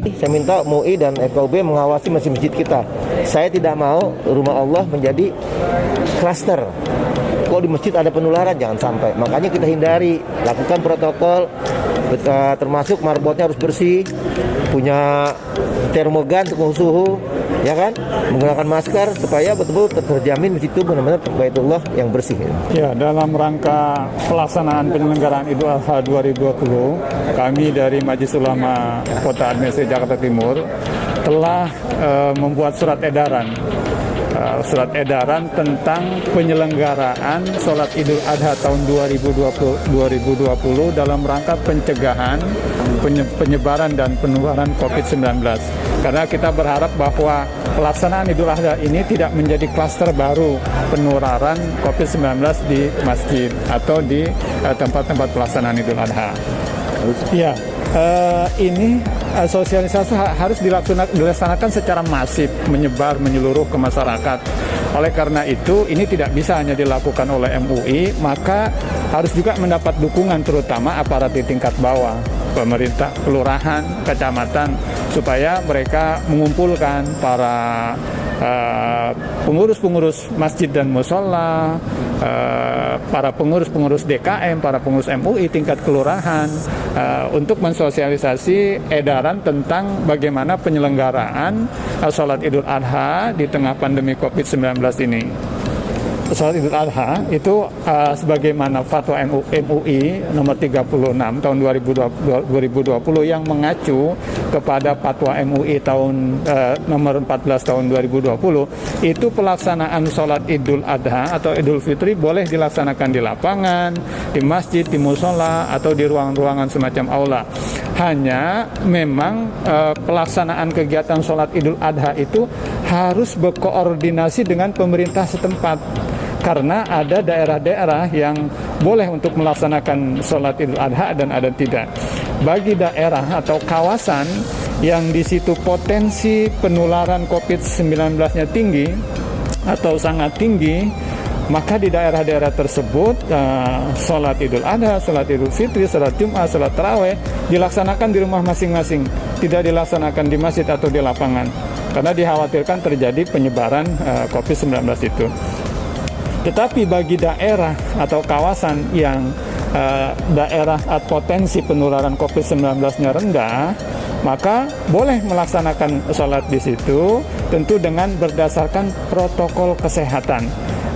Saya minta MUI dan FKUB mengawasi masjid-masjid kita. Saya tidak mau rumah Allah menjadi klaster. Kalau di masjid ada penularan, jangan sampai. Makanya kita hindari, lakukan protokol, termasuk marbotnya harus bersih, punya termogan untuk suhu, ya kan? Menggunakan masker supaya betul-betul terjamin masjid itu benar-benar Baitullah yang bersih. Ya, dalam rangka pelaksanaan penyelenggaraan Idul Adha 2020, kami dari Majelis Ulama Kota Administrasi Jakarta Timur telah membuat surat edaran tentang penyelenggaraan sholat Idul Adha tahun 2020 dalam rangka pencegahan penyebaran dan penularan COVID-19. Karena kita berharap bahwa pelaksanaan Idul Adha ini tidak menjadi klaster baru penularan COVID-19 di masjid atau di tempat-tempat pelaksanaan Idul Adha. Ya, ini sosialisasi harus dilaksanakan secara masif, menyeluruh ke masyarakat. Oleh karena itu, ini tidak bisa hanya dilakukan oleh MUI, maka harus juga mendapat dukungan terutama aparat di tingkat bawah, pemerintah, kelurahan, kecamatan, supaya mereka mengumpulkan para pengurus-pengurus masjid dan mushola, para pengurus-pengurus DKM, para pengurus MUI tingkat kelurahan, untuk mensosialisasi edaran tentang bagaimana penyelenggaraan sholat Idul Adha di tengah pandemi COVID-19 ini. Sholat Idul Adha itu sebagaimana fatwa MUI nomor 36 tahun 2020 yang mengacu kepada fatwa MUI tahun nomor 14 tahun 2020, itu pelaksanaan sholat Idul Adha atau Idul Fitri boleh dilaksanakan di lapangan, di masjid, di mushola, atau di ruang-ruangan semacam aula. Hanya memang pelaksanaan kegiatan sholat Idul Adha itu harus berkoordinasi dengan pemerintah setempat. Karena ada daerah-daerah yang boleh untuk melaksanakan sholat Idul Adha dan ada tidak. Bagi daerah atau kawasan yang di situ potensi penularan COVID-19-nya tinggi atau sangat tinggi, maka di daerah-daerah tersebut sholat Idul Adha, sholat Idul Fitri, sholat Jumat, sholat Taraweh dilaksanakan di rumah masing-masing, tidak dilaksanakan di masjid atau di lapangan, karena dikhawatirkan terjadi penyebaran COVID-19 itu. Tetapi bagi daerah atau kawasan yang daerah potensi penularan COVID-19-nya rendah, maka boleh melaksanakan sholat di situ, tentu dengan berdasarkan protokol kesehatan.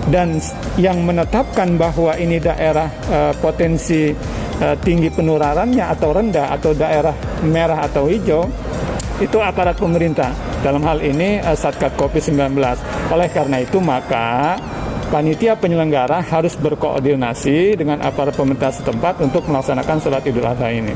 Dan yang menetapkan bahwa ini daerah potensi tinggi penularannya atau rendah, atau daerah merah atau hijau, itu aparat pemerintah. Dalam hal ini Satgas COVID-19. Oleh karena itu maka panitia penyelenggara harus berkoordinasi dengan aparat pemerintah setempat untuk melaksanakan sholat Idul Adha ini.